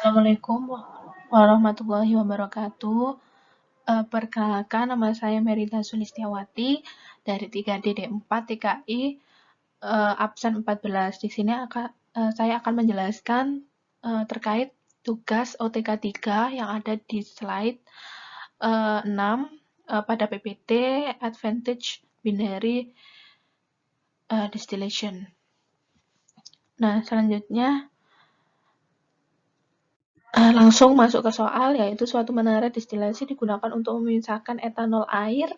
Assalamualaikum warahmatullahi wabarakatuh. Perkenalkan, nama saya Merida Sulistiawati dari 3DD4 TKI absen 14. Di sini saya akan menjelaskan terkait tugas OTK 3 yang ada di slide 6 pada PPT Advantage Binary Distillation. Nah, selanjutnya langsung masuk ke soal, yaitu suatu menara distilasi digunakan untuk memisahkan etanol air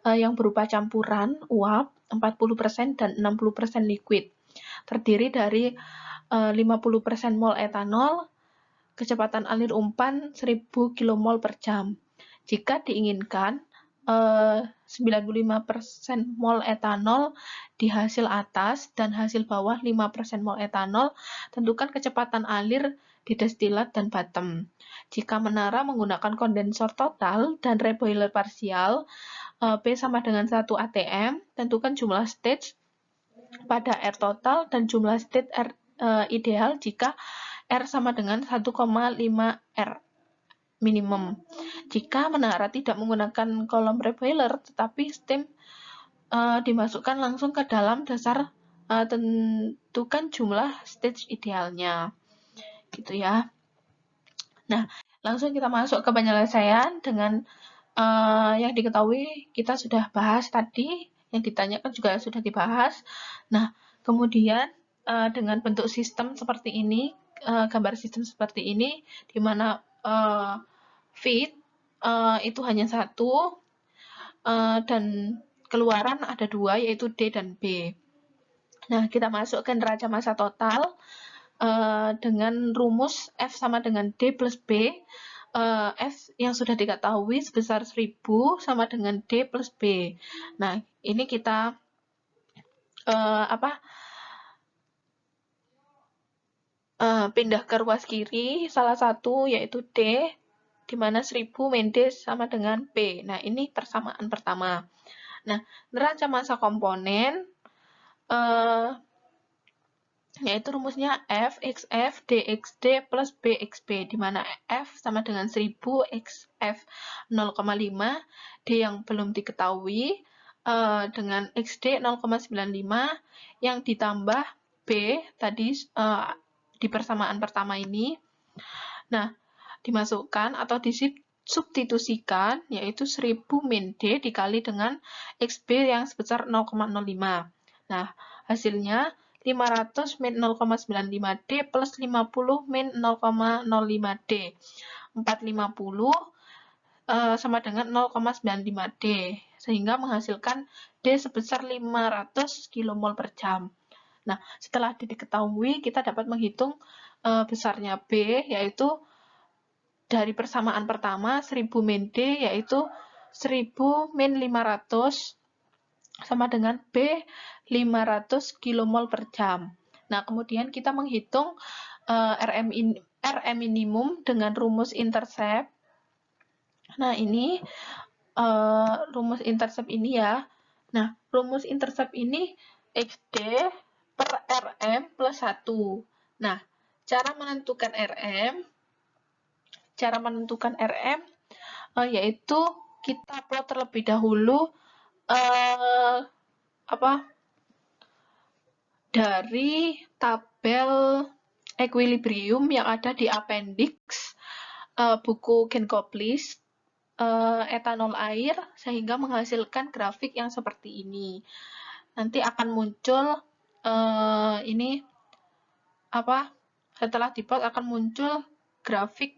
yang berupa campuran uap 40% dan 60% liquid. Terdiri dari 50% mol etanol, kecepatan alir umpan 1000 kmol per jam. Jika diinginkan 95% mol etanol di hasil atas dan hasil bawah 5% mol etanol, tentukan kecepatan alir di destilat dan bottom. Jika menara menggunakan kondensor total dan reboiler parsial, P sama dengan 1 atm, tentukan jumlah stage pada R total dan jumlah stage R ideal jika R sama dengan 1,5 R minimum. Jika menara tidak menggunakan kolom reboiler, tetapi steam dimasukkan langsung ke dalam dasar, tentukan jumlah stage idealnya. Gitu ya. Nah, langsung kita masuk ke penyelesaian dengan yang diketahui kita sudah bahas tadi, yang ditanyakan juga sudah dibahas. Nah, kemudian dengan bentuk sistem seperti ini, gambar sistem seperti ini, di mana feed itu hanya satu dan keluaran ada dua, yaitu D dan B. Nah, kita masuk ke neraca massa total dengan rumus F sama dengan D plus B. F yang sudah diketahui sebesar 1000 sama dengan D plus B. Nah, ini kita pindah ke ruas kiri, salah satu yaitu D, di mana 1000 min D sama dengan P. Nah, ini persamaan pertama. Nah, neraca massa komponen, yaitu rumusnya F XF DXD plus BXB, di mana F sama dengan 1000, XF 0,5, D yang belum diketahui, dengan XD 0,95, yang ditambah B tadi di persamaan pertama ini. Nah, dimasukkan atau disubstitusikan, yaitu 1000 min D dikali dengan XB yang sebesar 0,05. Nah, hasilnya 500 min 0,95 D plus 50 min 0,05 D. 450 sama dengan 0,95 D, sehingga menghasilkan D sebesar 500 kmol per jam. Nah, setelah diketahui, kita dapat menghitung besarnya B, yaitu dari persamaan pertama 1000 min D, yaitu 1000 min 500 sama dengan B 500 kmol per jam. Nah, kemudian kita menghitung RM minimum dengan rumus intercept. Nah, ini rumus intercept ini ya. Nah, rumus intercept ini XD per RM plus 1. Nah, cara menentukan RM yaitu kita plot terlebih dahulu dari tabel equilibrium yang ada di appendix buku Genkoplis etanol air, sehingga menghasilkan grafik yang seperti ini. Nanti akan muncul setelah diplot akan muncul grafik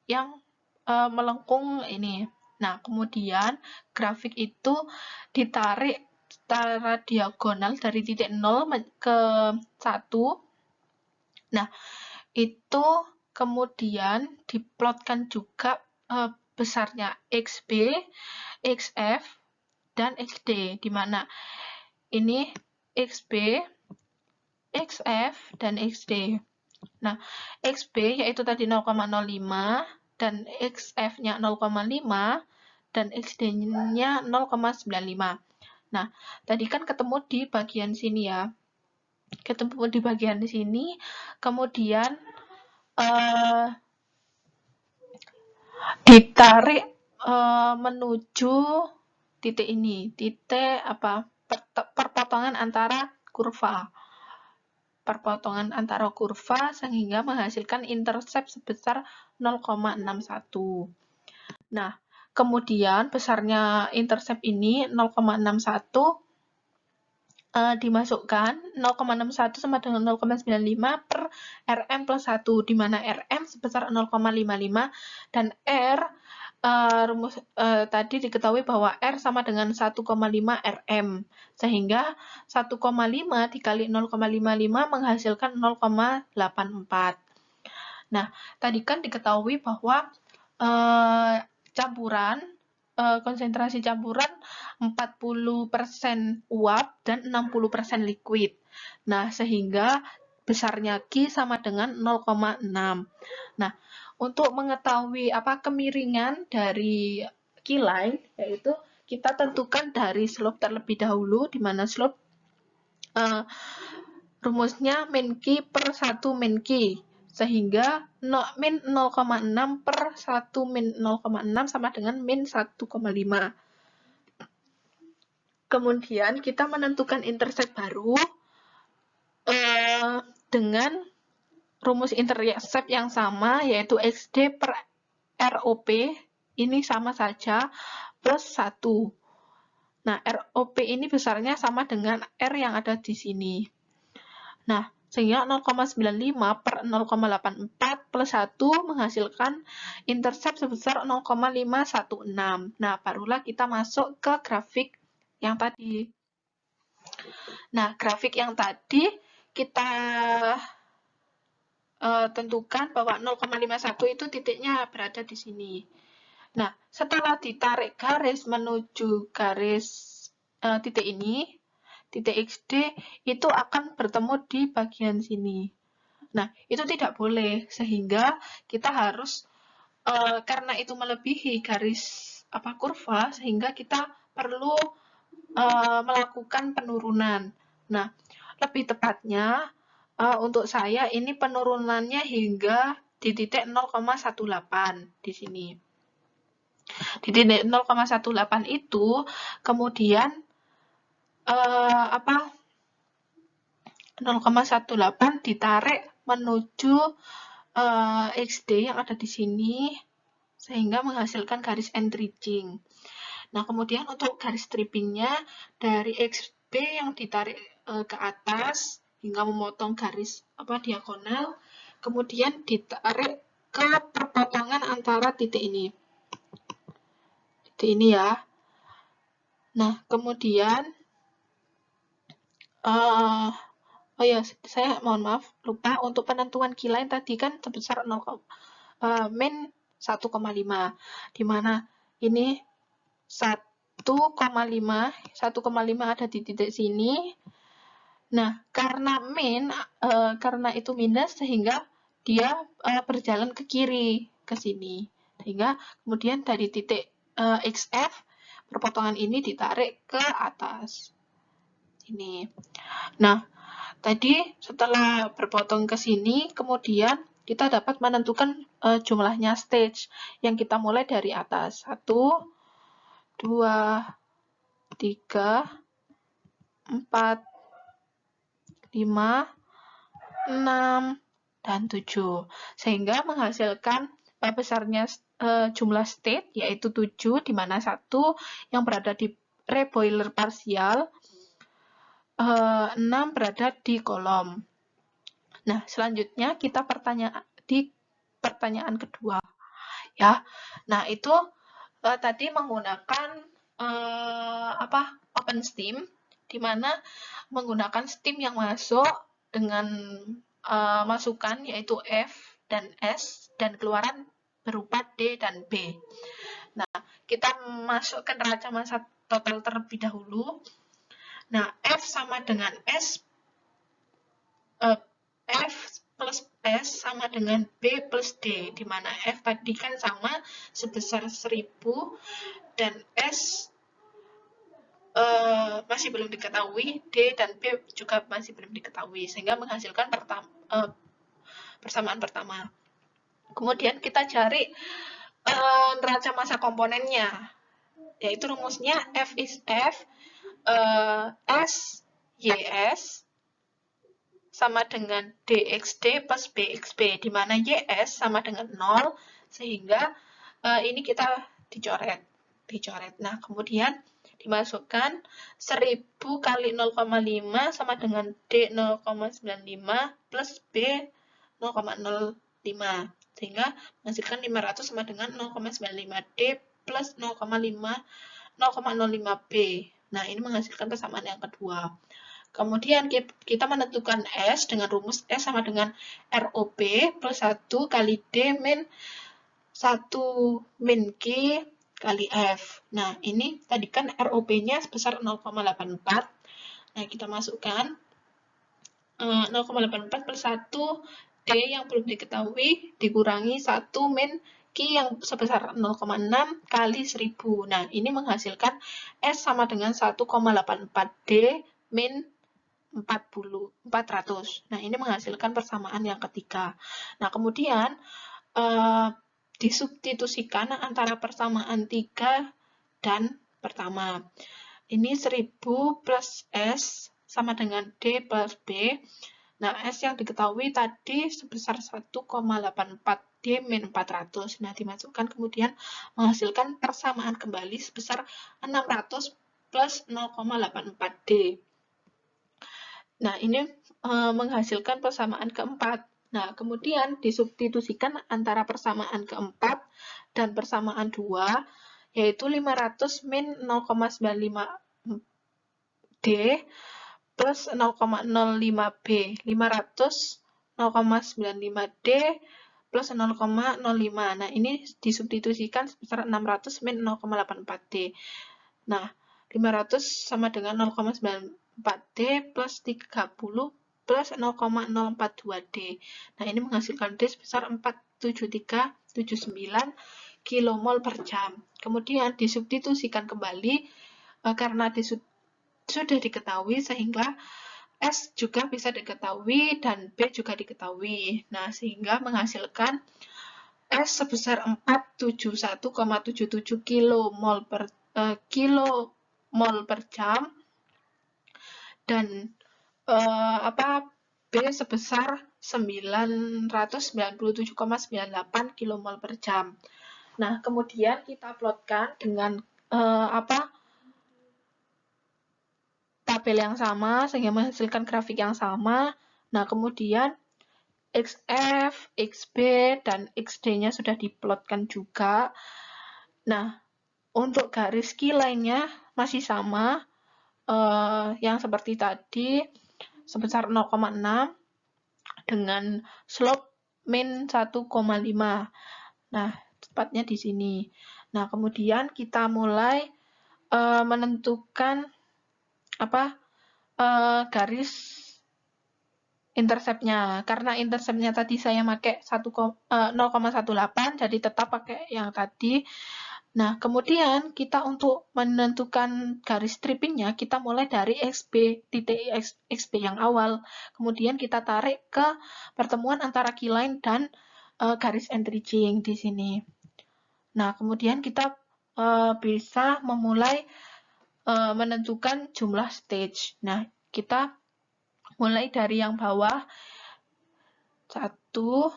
yang melengkung ini. Nah, kemudian grafik itu ditarik secara diagonal dari titik 0 ke 1. Nah, itu kemudian diplotkan juga besarnya XB, XF, dan XD, di mana ini XB, XF, dan XD. Nah, XB yaitu tadi 0,05, dan XF-nya 0,5, dan XD-nya 0,95. Nah, tadi kan ketemu di bagian sini ya. Ketemu di bagian sini, kemudian ditarik menuju titik ini, titik perpotongan antara kurva. Perpotongan antara kurva sehingga menghasilkan intercept sebesar 0,61. Nah, kemudian besarnya intercept ini 0,61 dimasukkan 0,61 sama dengan 0,95 per Rm plus 1, di mana Rm sebesar 0,55 dan R tadi diketahui bahwa R sama dengan 1,5 Rm, sehingga 1,5 dikali 0,55 menghasilkan 0,84. Nah, tadi kan diketahui bahwa konsentrasi campuran 40% uap dan 60% liquid. Nah, sehingga besarnya Q sama dengan 0,6. Nah, untuk mengetahui kemiringan dari Q line, yaitu kita tentukan dari slope terlebih dahulu, di mana slope rumusnya min Q per 1 min Q. Sehingga min 0,6 per 1 min 0,6 sama dengan min 1,5. Kemudian kita menentukan intercept baru dengan rumus intercept yang sama, yaitu XD per ROP, ini sama saja, plus 1. Nah, ROP ini besarnya sama dengan R yang ada di sini. Nah, sehingga 0,95 per 0,84 plus 1 menghasilkan intercept sebesar 0,516. Nah, barulah kita masuk ke grafik yang tadi. Nah, grafik yang tadi kita tentukan bahwa 0,51 itu titiknya berada di sini. Nah, setelah ditarik garis menuju garis titik ini, titik XD itu akan bertemu di bagian sini. Nah, itu tidak boleh, sehingga kita harus, karena itu melebihi garis kurva, sehingga kita perlu melakukan penurunan. Nah, lebih tepatnya untuk saya ini penurunannya hingga di titik 0,18 di sini. Di titik 0,18 itu kemudian 0,18 ditarik menuju XD yang ada di sini sehingga menghasilkan garis enriching. Nah, kemudian untuk garis strippingnya dari XB yang ditarik ke atas hingga memotong garis diagonal, kemudian ditarik ke perpotongan antara titik ini. Titik ini ya. Nah, kemudian oh ya, saya mohon maaf, lupa untuk penentuan Q line tadi kan sebesar min 1,5, di mana ini 1,5 ada di titik sini. Nah, karena karena itu minus, sehingga dia berjalan ke kiri, ke sini. Sehingga kemudian dari titik XF, perpotongan ini ditarik ke atas. Ini. Nah, tadi setelah berpotong ke sini, kemudian kita dapat menentukan jumlahnya stage yang kita mulai dari atas. 1, 2, 3, 4, 5, 6, dan 7. Sehingga menghasilkan besarnya jumlah state, yaitu 7, di mana 1 yang berada di reboiler parsial, 6 berada di kolom. Nah, selanjutnya kita di pertanyaan kedua. Ya, nah itu tadi menggunakan open steam, di mana menggunakan steam yang masuk dengan masukan yaitu F dan S dan keluaran berupa D dan B. Nah, kita masukkan raca massa total terlebih dahulu. Nah, F sama dengan F plus S sama dengan B plus D, di mana F tadi kan sama sebesar 1000 dan S masih belum diketahui, D dan B juga masih belum diketahui, sehingga menghasilkan persamaan pertama. Kemudian kita cari neraca massa komponennya, yaitu rumusnya F is F, S YS sama dengan DXD plus BXB, di mana YS sama dengan 0, sehingga ini kita dicoret. Nah, kemudian dimasukkan 1000 kali 0,5 sama dengan D 0,95 plus B 0,05, sehingga menghasilkan 500 sama dengan 0,95 D plus 0,05B. Nah, ini menghasilkan persamaan yang kedua. Kemudian kita menentukan S dengan rumus S sama dengan ROP plus 1 kali D min 1 min Q kali F. Nah, ini tadi kan ROP-nya sebesar 0,84. Nah, kita masukkan 0,84 plus 1 D yang belum diketahui dikurangi 1 min Q yang sebesar 0,6 kali 1000. Nah, ini menghasilkan S sama dengan 1,84 D min 400. Nah, ini menghasilkan persamaan yang ketiga. Nah, kemudian disubstitusikan antara persamaan 3 dan pertama. Ini 1000 plus S sama dengan D plus B. Nah, S yang diketahui tadi sebesar 1,84 D min 400. Nah, dimasukkan kemudian menghasilkan persamaan kembali sebesar 600 plus 0,84 D. Nah, ini menghasilkan persamaan keempat. Nah, kemudian disubstitusikan antara persamaan keempat dan persamaan 2, yaitu 500 min 0,95 D plus 0,05B. 500 0,95 D plus 0,05. Nah, ini disubstitusikan sebesar 600 min 0,84 D. Nah, 500 sama dengan 0,94 D plus 30 plus 0,042 D. Nah, ini menghasilkan D sebesar 47379 kmol per jam. Kemudian disubstitusikan kembali karena sudah diketahui sehingga S juga bisa diketahui dan B juga diketahui. Nah, sehingga menghasilkan S sebesar 471,77 kmol per jam dan B sebesar 997,98 kmol per jam. Nah, kemudian kita plotkan dengan tabel yang sama sehingga menghasilkan grafik yang sama. Nah, kemudian XF, XB, dan XD-nya sudah diplotkan juga. Nah, untuk garis Q lainnya masih sama, yang seperti tadi, sebesar 0,6 dengan slope min 1,5. Nah, tepatnya di sini. Nah, kemudian kita mulai menentukan garis interceptnya. Karena interceptnya tadi saya pakai 0,18, jadi tetap pakai yang tadi. Nah, kemudian kita untuk menentukan garis strippingnya, kita mulai dari titik XB yang awal. Kemudian kita tarik ke pertemuan antara Q line dan garis entridging di sini. Nah, kemudian kita bisa memulai menentukan jumlah stage. Nah, kita mulai dari yang bawah. 1, 2,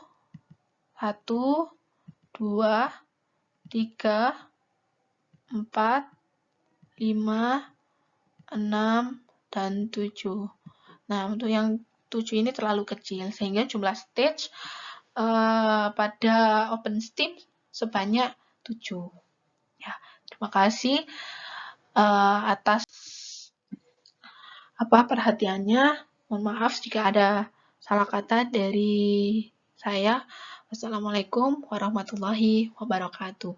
3, 4, 5, 6, dan 7. Nah, untuk yang 7 ini terlalu kecil, sehingga jumlah stage pada open steam sebanyak 7. Ya, terima kasih atas perhatiannya. Mohon maaf jika ada salah kata dari saya. Wassalamualaikum warahmatullahi wabarakatuh.